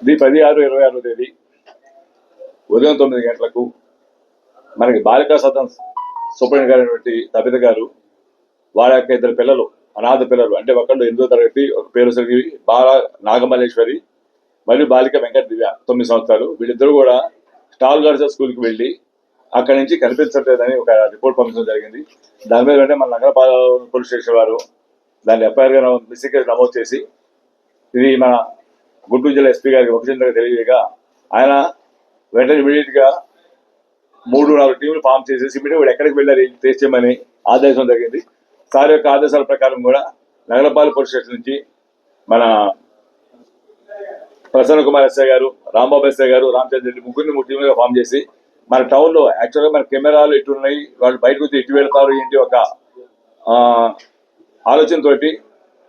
ఇది 10/6/26వ తేదీ ఉదయం 9 గంటలకు మనకి బాలికా సదన్ సూపరింటెండెంట్ గారైనటువంటి తబిత గారు వాళ్ళ యొక్క ఇద్దరు పిల్లలు అనాథ పిల్లలు అంటే ఒకళ్ళు 8వ తరగతి ఒక పేరు సరిగి బాల నాగమల్లేశ్వరి మరియు బాలిక వెంకట దివ్య 9 సంవత్సరాలు వీళ్ళిద్దరూ కూడా స్టాల్ గర్ల్స్ స్కూల్కి వెళ్ళి అక్కడి నుంచి కనిపించట్లేదని ఒక రిపోర్ట్ పంపించడం జరిగింది. దాని మీద వెంటనే మన నగర పోలీస్ స్టేషన్ వారు దాన్ని ఎఫ్ఐఆర్గా మిస్సింగ్ కేసు నమోదు చేసి ఇది మన గుంటూరు జిల్లా ఎస్పీ గారికి ఒకసారి తెలియగా ఆయన వెంటనే ఇమీడియట్ గా 3-4 టీంలు ఫామ్ చేసేసి ఇమీడియట్ వాడు ఎక్కడికి వెళ్ళారు టేస్ట్ చేయమని ఆదేశం జరిగింది. సార్ యొక్క ఆదేశాల ప్రకారం కూడా నగరపాలెం పోలీస్ స్టేషన్ నుంచి మన ప్రసన్న కుమార్ ఎస్ఐ గారు, రాంబాబు ఎస్ఐ గారు, రామచంద్ర రెడ్డి ముగ్గురిని 3 టీంలుగా ఫామ్ చేసి మన టౌన్ లో యాక్చువల్గా మన కెమెరాలు ఎటు ఉన్నాయి, వాళ్ళు బయటకు వచ్చి ఎటు వెళ్తారు ఏంటి ఒక ఆలోచనతోటి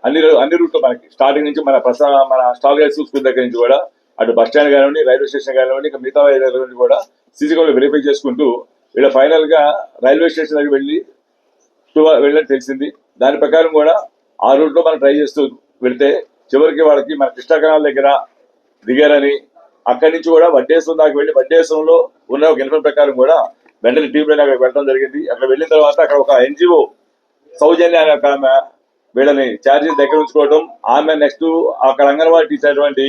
అన్ని రూట్లో మనకి స్టార్టింగ్ నుంచి మన స్టాల్ గైడ్స్ స్కూల్ దగ్గర నుంచి కూడా అటు బస్ స్టాండ్ కానివ్వండి, రైల్వే స్టేషన్ కానివ్వండి, ఇంకా మిగతా నుంచి కూడా సీసీ కెమెరా వెరిఫై చేసుకుంటూ వీళ్ళ ఫైనల్ గా రైల్వే స్టేషన్ దగ్గర వెళ్ళినట్టు తెలిసింది. దాని ప్రకారం కూడా ఆ రూట్ లో మనం ట్రై చేస్తూ వెళ్తే చివరికి వాళ్ళకి మన కృష్ణా కెనాల్ దగ్గర దిగారని అక్కడి నుంచి కూడా వడ్డేశ్వరం దాకా వెళ్ళి వడ్డేశ్వరంలో ఉన్న ఒక ఇన్ఫర్మేషన్ ప్రకారం కూడా వెంటనే టీం అక్కడికి వెళ్ళడం జరిగింది. అక్కడ వెళ్ళిన తర్వాత అక్కడ ఒక ఎన్జిఓ సౌజన్య అనే ఒక ఆమె వీళ్ళని ఛార్జెస్ దగ్గర ఉంచుకోవడం, ఆమె నెక్స్ట్ అక్కడ అంగన్వాడీ టీచర్ అటువంటి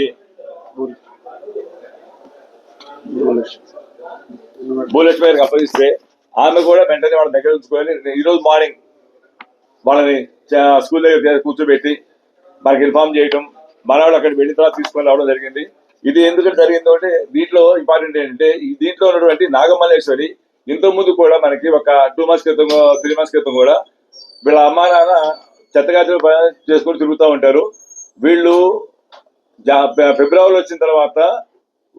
భూలక్ష్మి గారికి అప్పగిస్తే ఆమె కూడా వెంటనే వాళ్ళ దగ్గర ఉంచుకొని ఈరోజు మార్నింగ్ వాళ్ళని స్కూల్ దగ్గర కూర్చోబెట్టి మనకి ఇన్ఫార్మ్ చేయటం, మనవాళ్ళు అక్కడ వెళ్ళిన తర్వాత తీసుకొని రావడం జరిగింది. ఇది ఎందుకంటే జరిగిందో అంటే దీంట్లో ఇంపార్టెంట్ ఏంటంటే దీంట్లో ఉన్నటువంటి నాగమల్లేశ్వరి ఇంతకు ముందు కూడా మనకి ఒక 2 months క్రితం 3 months క్రితం కూడా వీళ్ళ అమ్మా నాన్న చెత్తగాజులు చేసుకొని తిరుగుతూ ఉంటారు. వీళ్ళు ఫిబ్రవరిలో వచ్చిన తర్వాత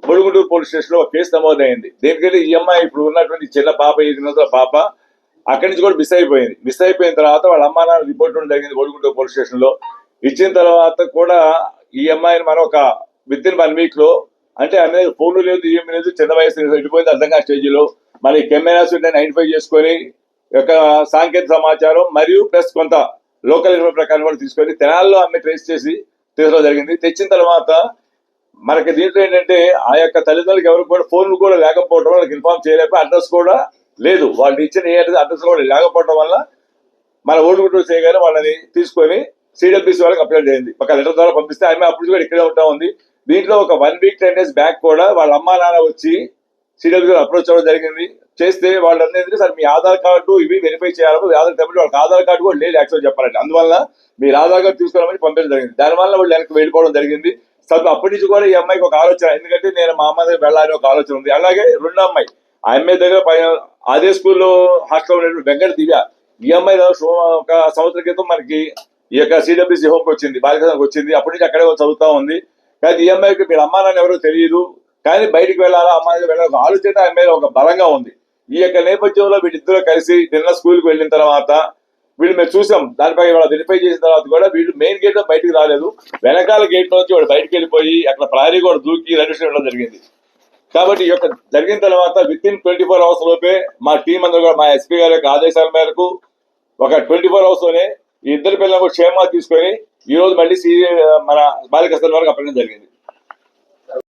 బొడుగుంటూరు పోలీస్ స్టేషన్ లో ఒక కేసు నమోదైంది. దేనికంటే ఈ అమ్మాయి ఇప్పుడు ఉన్నటువంటి చిన్న పాప 7 నెలల పాప అక్కడి నుంచి కూడా మిస్ అయిపోయింది. మిస్ అయిపోయిన తర్వాత వాళ్ళ అమ్మా నాన్న రిపోర్ట్ ఇవ్వడం జరిగింది బొడుగుంటూరు పోలీస్ స్టేషన్ లో. ఇచ్చిన తర్వాత కూడా ఈ అమ్మాయిని మనం ఒక విత్ ఇన్ 1 week లో అంటే అనేది ఫోన్లు లేదు, ఏమి లేదు, చిన్న వయసు వెళ్ళిపోయింది అర్థంగా స్టేజీలో మరి కెమెరాస్ ఐడెంటిఫై చేసుకొని యొక్క సాంకేతిక సమాచారం మరియు ప్లస్ కొంత లోకల్ ఇన్ఫర్మేషన్ ప్రకారం కూడా తీసుకొని తెనాల్లో ఆమె ట్రేస్ చేసి తీసుకోవడం జరిగింది. తెచ్చిన తర్వాత మనకి దీంట్లో ఏంటంటే ఆ యొక్క తల్లిదండ్రులకు ఎవరికి కూడా ఫోన్లు కూడా లేకపోవడం వాళ్ళకి ఇన్ఫార్మ్ చేయలేకపోయి అడ్రస్ కూడా లేదు, వాళ్ళు ఇచ్చిన ఏ అడ్రస్ కూడా లేకపోవడం వల్ల మన ఓటుగుంటూరు చేయగానే వాళ్ళని తీసుకొని సిడబ్ల్యూసీ వాళ్ళకి అప్లై చేయండి. ఒక లెటర్ ద్వారా పంపిస్తే ఆమె అప్పుడు కూడా ఇక్కడే ఉంటా ఉంది. దీంట్లో ఒక 1 week 10 days బ్యాక్ కూడా వాళ్ళ అమ్మా నాన్న వచ్చి సిడబ్ల్యూసీ అప్రోచ్ అవ్వడం జరిగింది. చేస్తే వాళ్ళు అనేది సార్ మీ ఆధార్ కార్డు ఇవి వెరిఫై చేయాలి, వాళ్ళకి ఆధార్ కార్డు కూడా లేదు యాక్చువల్ చెప్పాలంటే, అందువల్ల మీరు ఆధార్ కార్డు తీసుకోవాలని పంపించడం జరిగింది. దానివల్ల వాళ్ళు వెనక్కి వెళ్ళిపోవడం జరిగింది. అప్పటి నుంచి కూడా ఈ అమ్మాయికి ఒక ఆలోచన, ఎందుకంటే నేను మా అమ్మ దగ్గర వెళ్ళాలని ఒక ఆలోచన ఉంది. అలాగే రెండో అమ్మాయి ఆ అమ్మాయి దగ్గర అదే స్కూల్లో హాస్టల్లో ఉన్నటువంటి వెంకట దివ్య ఈ అమ్మాయి ఒక సంవత్సరం క్రితం మనకి ఈ యొక్క సిడబ్ల్యూసీ హోమ్కి వచ్చింది, బాలికలకు వచ్చింది. అప్పటి నుంచి అక్కడే చదువుతా ఉంది. కానీ ఈ అమ్మాయికి మీరు అమ్మా నాన్న ఎవరో తెలియదు, కానీ బయటికి వెళ్ళాలా అమ్మాయి దగ్గర వెళ్ళాలి ఒక ఆలోచన ఆ అమ్మాయి ఒక బలంగా ఉంది. ఈ యొక్క నేపథ్యంలో వీళ్ళిద్దరూ కలిసి నిన్న స్కూల్కి వెళ్ళిన తర్వాత వీళ్ళు మేము చూసాం, దానిపై వాళ్ళు వెరిఫై చేసిన తర్వాత కూడా వీళ్ళు మెయిన్ గేట్ లో బయటకు రాలేదు, వెనకాల గేట్ నుంచి వాడు బయటకు వెళ్ళిపోయి అక్కడ ప్రహరీ కూడా దూకి రిజిస్టర్ ఇవ్వడం జరిగింది. కాబట్టి ఈ యొక్క జరిగిన తర్వాత విత్ ఇన్ 24 hours లోపే మా టీం అందరూ కూడా మా ఎస్పీ గారి యొక్క ఆదేశాల మేరకు ఒక 24 hours లోనే ఈ ఇద్దరు పిల్లలను క్షేమాలు తీసుకొని ఈ రోజు మళ్ళీ మన బాలిక సదన్ వరకు అప్పగించడం జరిగింది.